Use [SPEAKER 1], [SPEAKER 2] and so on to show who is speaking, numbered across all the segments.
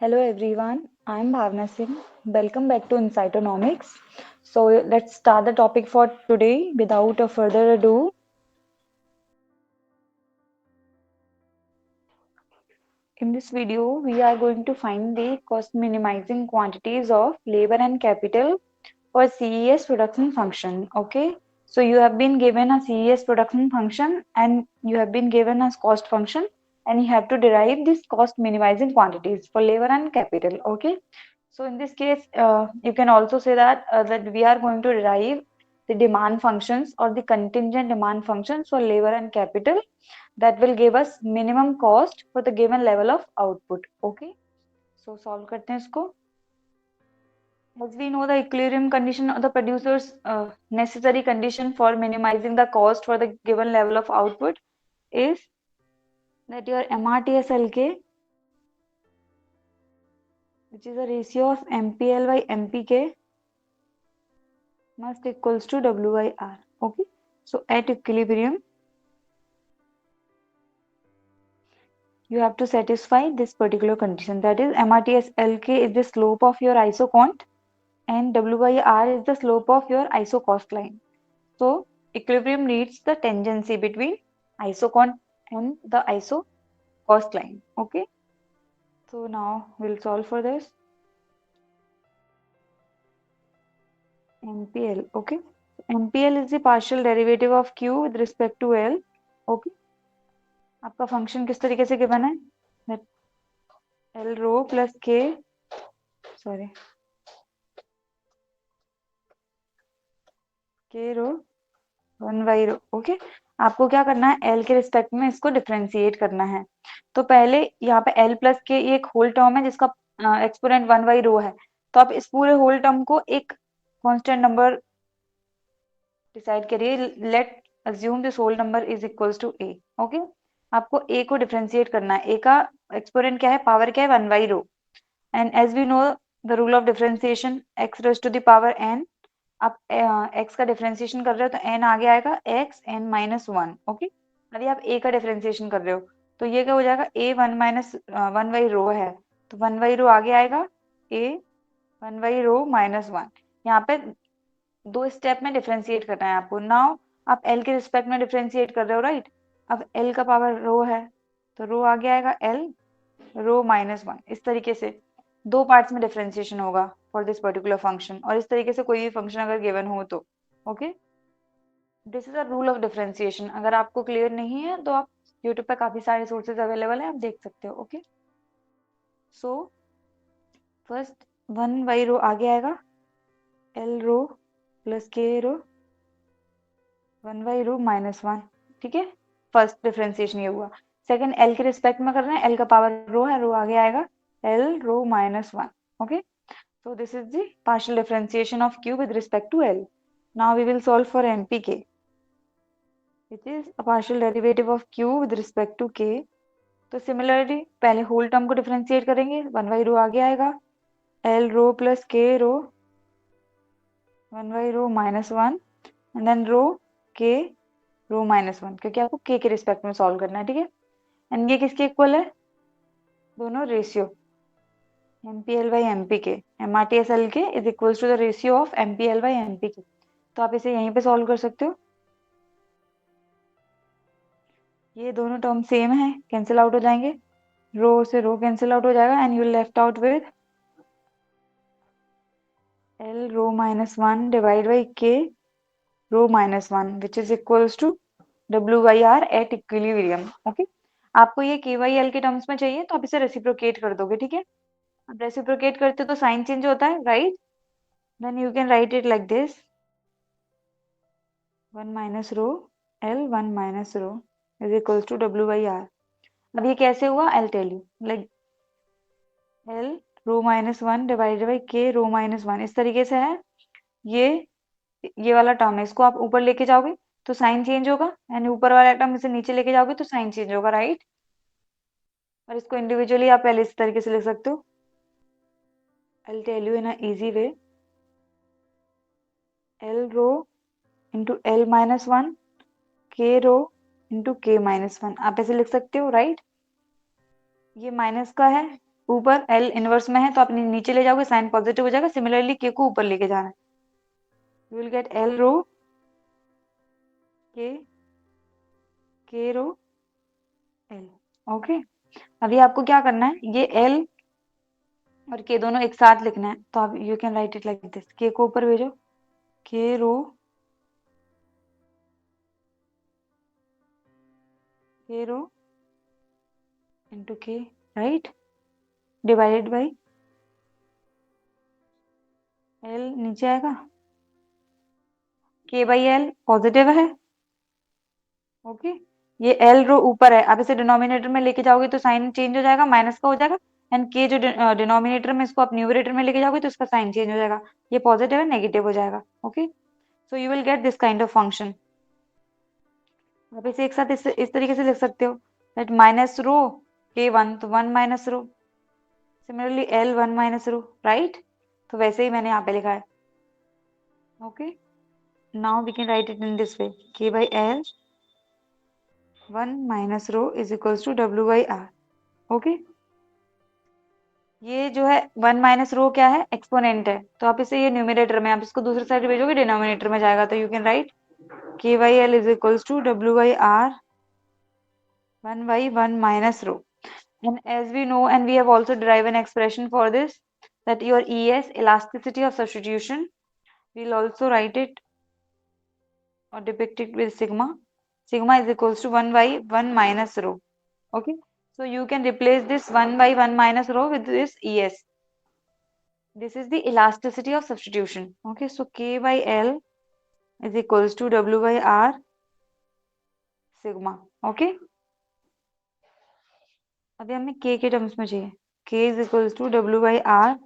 [SPEAKER 1] Hello everyone, I am Bhavna Singh. Welcome back to Incytonomics. So let's start the topic for today without a further ado. In this video, we are going to find the cost minimizing quantities of labor and capital for CES production function. Okay, so you have been given a CES production function and you have been given a cost function and you have to derive this cost minimizing quantities for labor and capital. Okay, so in this case, you can also say that we are going to derive the demand functions or the contingent demand functions for labor and capital that will give us minimum cost for the given level of output. Okay, so solve करते हैं इसको. As we know, the equilibrium condition or the producer's necessary condition for minimizing the cost for the given level of output is that your MRTSLK, which is a ratio of MPL by MPK, must equals to W by R. Okay, so at equilibrium, you have to satisfy this particular condition. That is, MRTSLK is the slope of your isocont and W by R is the slope of your isocost line. So equilibrium needs the tangency between isocont and the isocost line. Okay, so now we'll solve for this. MPL. Okay, MPL is the partial derivative of Q with respect to L. Okay, आपका function किस तरीके से given है? That L rho plus K, sorry, K rho 1 by rho. Okay, आपको क्या करना है? L के रिस्पेक्ट में इसको डिफरेंशिएट करना है. तो पहले यहाँ पे L प्लस के एक होल टर्म है जिसका एक्सपोनेंट 1 बाई रो है. तो आप इस पूरे होल टर्म को एक कांस्टेंट नंबर डिसाइड करिए. Let assume this whole number is equals to a. Okay, आपको a को डिफरेंशिएट करना है. a का एक्सपोनेंट क्या है? पावर क्या है? 1 by rho. And as we know the rule of differentiation, x raise to the power n. आप x का डिफरेंशिएशन कर रहे हो तो n आगे आएगा x n माइनस 1. ओके, अभी आप a का डिफरेंशिएशन कर रहे हो तो ये क्या हो जाएगा? a 1 माइनस 1 बाई रो है तो 1 बाई रो आगे आएगा a 1 बाई रो माइनस 1. यहाँ पे दो स्टेप में डिफरेंशिएट करना है आपको. नाउ आप l के रिस्पेक्ट में डिफरेंशिएट कर रहे हो, राइट? अब l का पावर रो है तो रो आगे आएगा l रो माइनस 1. इस तरीके से दो पार्ट्स में डिफरेंशिएशन होगा फॉर दिस पर्टिकुलर फंक्शन. और इस तरीके से कोई भी फंक्शन अगर गिवन हो तो okay, this is a rule of differentiation. अगर आपको क्लियर नहीं है तो आप यूट्यूब पे काफी सारे सोर्सेज अवेलेबल है, आप देख सकते हो. Okay, so first 1 by rho आगे आएगा एल रो प्लस के रो 1 बाई रो माइनस 1. ठीक है, फर्स्ट डिफरेंशिएशन ये हुआ. सेकंड एल के रिस्पेक्ट में कर रहे हैं. एल का पावर रो है, रो आगे आएगा L rho minus 1. Okay, so this is the partial differentiation of q with respect to L. Now we will solve for MPK, which is a partial derivative of q with respect to k. तो similarly पहले whole term को differentiate करेंगे. 1 by rho आगे आएगा L rho plus k rho 1 by rho minus 1 and then rho k rho minus 1, क्योंकि आपको k के respect में सॉल्व करना है. ठीक है, एंड ये किसके इक्वल है? दोनों ratio MPL by MPK. MRTSLK is equals to the ratio of MPL by MPK. तो आप इसे यहीं पे सॉल्व कर सकते हो. ये दोनों टर्म सेम है, कैंसिल आउट हो जाएंगे. रो से रो कैंसिल आउट हो जाएगा and you left out with L rho minus 1 divide by K rho minus 1 which is equals to W by R at equilibrium. Okay, आपको ये K by L के terms में चाहिए तो आप इसे रेसिप्रोकेट कर दोगे. ठीक है, अब रेसिप्रोकेट करते हो तो साइन चेंज होता है, right? Then you can write it like this 1 minus rho L 1 minus rho is equals to W by R. अब ये कैसे हुआ? I'll tell you. Like L rho minus 1 divided by K rho minus 1 इस तरीके से है. ये वाला टर्म है, इसको आप ऊपर लेके जाओगे तो साइन चेंज होगा एंड ऊपर वाला टर्म इसे नीचे लेके जाओगे तो साइन चेंज होगा, राइट? और इसको इंडिविजुअली आप पहले इस तरीके से लिख सकते हो. I'll tell you in a easy way. L rho into L minus 1 K rho into K minus 1 आप ऐसे लिख सकते हो, राइट? ये माइनस का है ऊपर एल इनवर्स में है तो आप नीचे ले जाओगे, साइन पॉजिटिव हो जाएगा। सिमिलरली के को ऊपर लेके जाना है, यू विल गेट एल रो के रो एल। ओके, अभी आपको क्या करना है, ये एल और के दोनों एक साथ लिखना है, तो आप you can write it like this, के को ऊपर भेजो, के रो इंटू के, राइट, डिवाइडेड बाई एल नीचे आएगा, के बाई एल पॉजिटिव है। ओके, ये एल रो ऊपर है, आप इसे डिनोमिनेटर में लेके जाओगे तो साइन चेंज हो जाएगा, माइनस का हो जाएगा। एंड के जो डिनोमिनेटर में, इसको आप न्यूमरेटर में लेके जाओगे तो इसका साइन चेंज हो जाएगा, ये पॉजिटिव है नेगेटिव हो जाएगा। Okay, so you will get this kind of function. आप इसे एक साथ इस तरीके से लिख सकते हो, that minus rho K one, तो one minus rho, similarly L one minus rho, right. तो वैसे ही मैंने यहाँ पे लिखा है। Okay, now we can write it in this way, K by L one minus rho is equals to W by R. Okay, ये जो है वन माइनस रो क्या है, एक्सपोनेंट है, तो आप इसे ये न्यूमरेटर में, आप इसको दूसरी साइड भेजोगे डिनोमिनेटर में जाएगा, तो you can write K by L is equals to W by R one by one minus rho. And as we know, and we have also derived an expression for this, that your ES, elasticity of substitution, we'll also write it or depict it with sigma. Sigma is equals to 1 by 1 minus rho. Okay, so you can replace this 1 by 1 minus rho with this ES. This is the elasticity of substitution. Okay, so K by L is equals to W by R sigma. Okay, अभी हमें K के terms में चाहिए, K is equals to W by R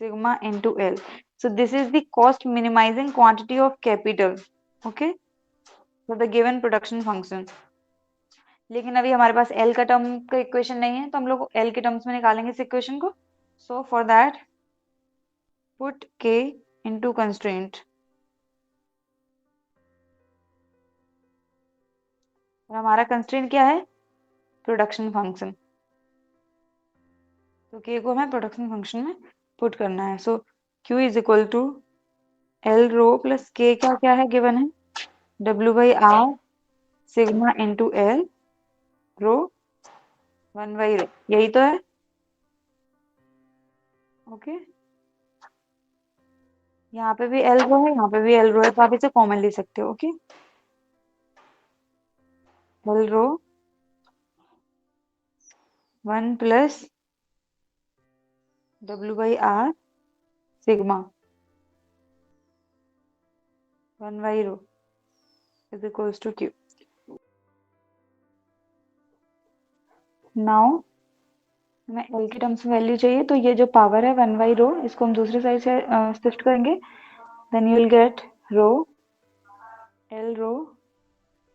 [SPEAKER 1] sigma into L. So this is the cost minimizing quantity of capital, okay, for the given production function. लेकिन अभी हमारे पास L का term का इक्वेशन नहीं है, तो हम लोग L के टर्म्स में निकालेंगे इस इक्वेशन को। So for that put K into constraint, और हमारा कंस्ट्रेंट क्या है, प्रोडक्शन फंक्शन, तो K को हमें प्रोडक्शन फंक्शन में पुट करना है। So Q is equal to L rho plus K का क्या है, गिवन है W by R sigma into L rho one by rho, यही तो है। ओके, यहाँ पे भी एल रो है, यहाँ पे भी एल रो है, तो आप इसे कॉमन ले सकते हो। Okay, L rho one plus W by R sigma one by rho is equals to Q. Now हमें एल के टर्म्स में वैल्यू चाहिए, तो ये जो पावर है वन बाई रो, इसको हम दूसरी साइड से शिफ्ट करेंगे, then you will get rho L rho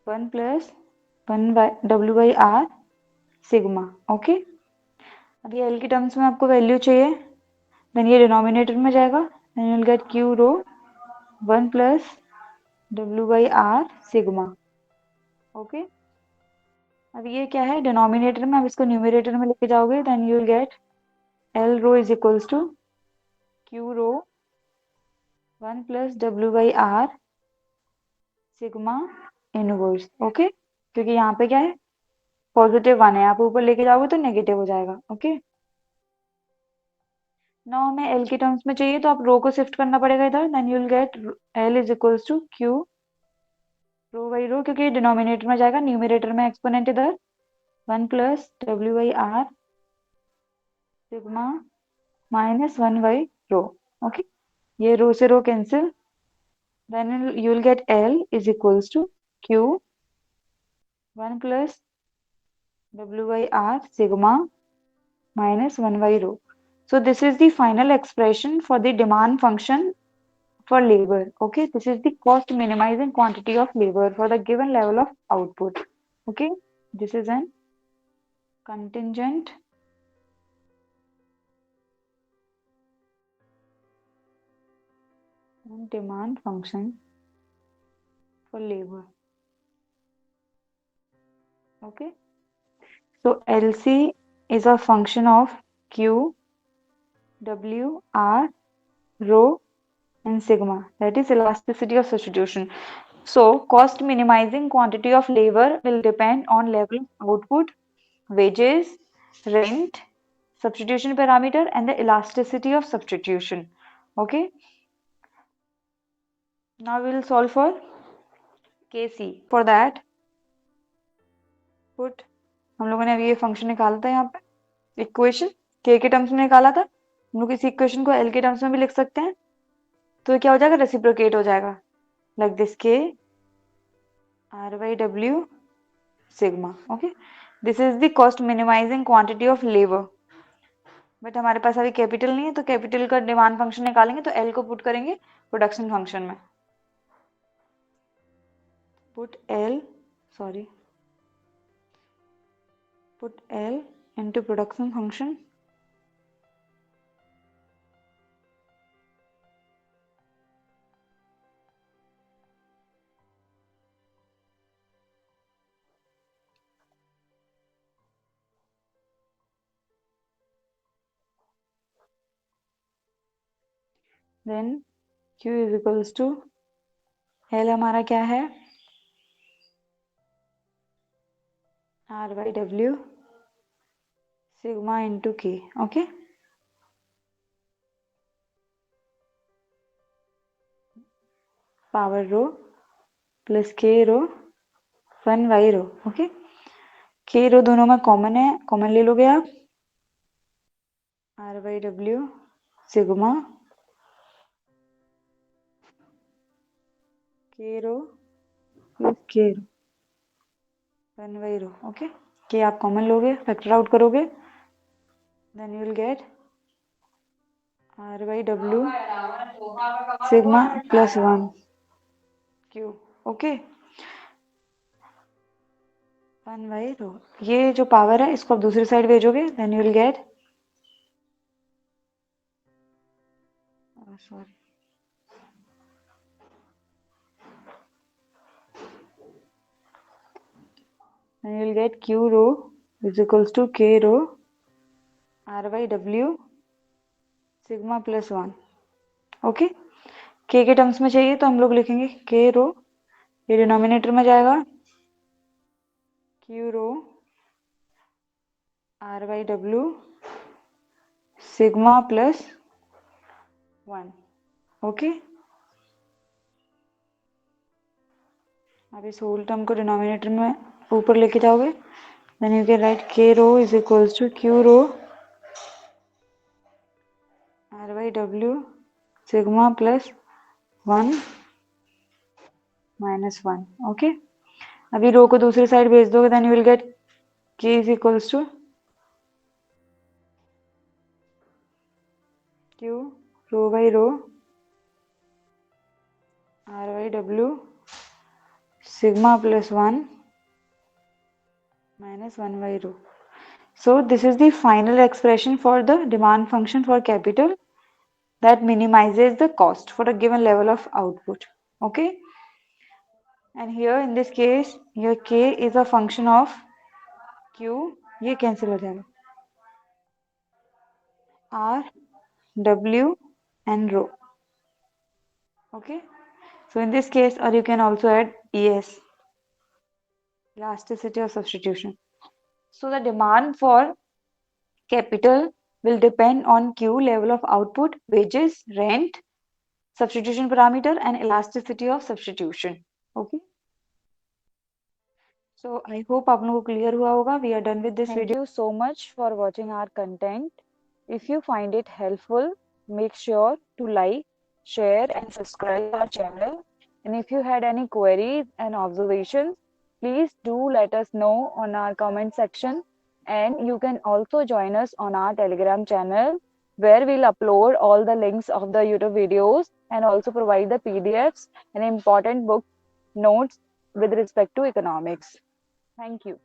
[SPEAKER 1] one plus one by W by R sigma. Okay, अभी एल के टर्म्स में आपको वैल्यू चाहिए, देन ये डिनोमिनेटर में जाएगा, then you will get Q rho one plus W by R sigma. Okay, अब ये क्या है, डिनोमिनेटर में, अब इसको न्यूमरेटर में लेके जाओगे, then you will get L rho is equals to Q rho one plus W by R sigma inverse. Okay, क्योंकि यहाँ पे क्या है, पॉजिटिव वन है, आप ऊपर लेके जाओगे तो नेगेटिव हो जाएगा। ओके, नाउ हमें एल के टर्म्स में चाहिए, तो आप रो को शिफ्ट करना पड़ेगा इधर, then you will get L is equals to Q rho by rho, क्योंकि डिनोमिनेटर में जाएगा, न्यूमरेटर में एक्सपोनेंट इधर, one plus W by R sigma minus one by rho. Okay, ये रो से rho cancel, then you will get L is equals to Q 1 plus W by R sigma minus 1 by rho. So this is the final expression for the demand function for labor. Okay, this is the cost minimizing quantity of labor for the given level of output. Okay, this is an contingent demand function for labor. Okay, so LC is a function of Q, W, R, rho, and sigma. That is elasticity of substitution. So, cost minimizing quantity of labor will depend on level of output, wages, rent, substitution parameter, and the elasticity of substitution. Okay. Now we will solve for Kc. For that, put हम लोगों ने अभी ये function निकाला था यहाँ पे equation के टर्म्स में निकाला था. हम लोग इस इक्वेशन को एल के टर्म्स में भी लिख सकते हैं. तो ये क्या हो जाएगा, रेसिप्रोकेट हो जाएगा like this K R by W sigma. Okay, this is the cost minimizing quantity of labour. But हमारे पास अभी कैपिटल नहीं है, तो कैपिटल का डिमांड फंक्शन निकालेंगे तो एल को पुट करेंगे प्रोडक्शन फंक्शन में. Put L put L into production function. Then Q is equals to L हमारा क्या है, R by W sigma into K. Okay, power rho plus K rho 1 y rho. Okay, K rho दोनों में common है, common ले लोगे आप. R by W sigma K rho plus K rho 1 y rho. Okay, K आप common लोगे, factor out करोगे, then you will get R by W sigma plus 1 Q. Okay, 1 by rho. ये जो power है इसको आप दूसरी साइड भेजोगे, then you will get sorry then you will get Q rho is equals to K rho R by W sigma plus 1. Okay, K के terms में चाहिए तो हम लोग लिखेंगे K rho, ये डिनोमिनेटर में जाएगा, Q rho R by W sigma plus 1. Okay, अब इस होल टर्म को डिनोमिनेटर में ऊपर लेके जाओगे, then you can write K rho is equals to Q rho R by W sigma plus 1 minus 1. Okay, अभी रो को दूसरी साइड भेज दोगे, then you will get K is equals to Q rho by rho R by W sigma plus 1 minus 1 by rho. So this is the final expression for the demand function for capital that minimizes the cost for a given level of output. Okay, and here in this case your K is a function of Q, ये cancel हो जाएगा, R, W and rho. Okay, so in this case, or you can also add ES, elasticity of substitution. So the demand for capital will depend on Q, level of output, wages, rent, substitution parameter and elasticity of substitution. Okay, so I hope आप लोगों को clear हुआ होगा. We are done with this video. Thank you so much for watching our content. If you find it helpful, make sure to like, share and subscribe our channel. And if you had any queries and observations, please do let us know on our comment section. And you can also join us on our Telegram channel, where we'll upload all the links of the YouTube videos and also provide the PDFs and important book notes with respect to economics. Thank you.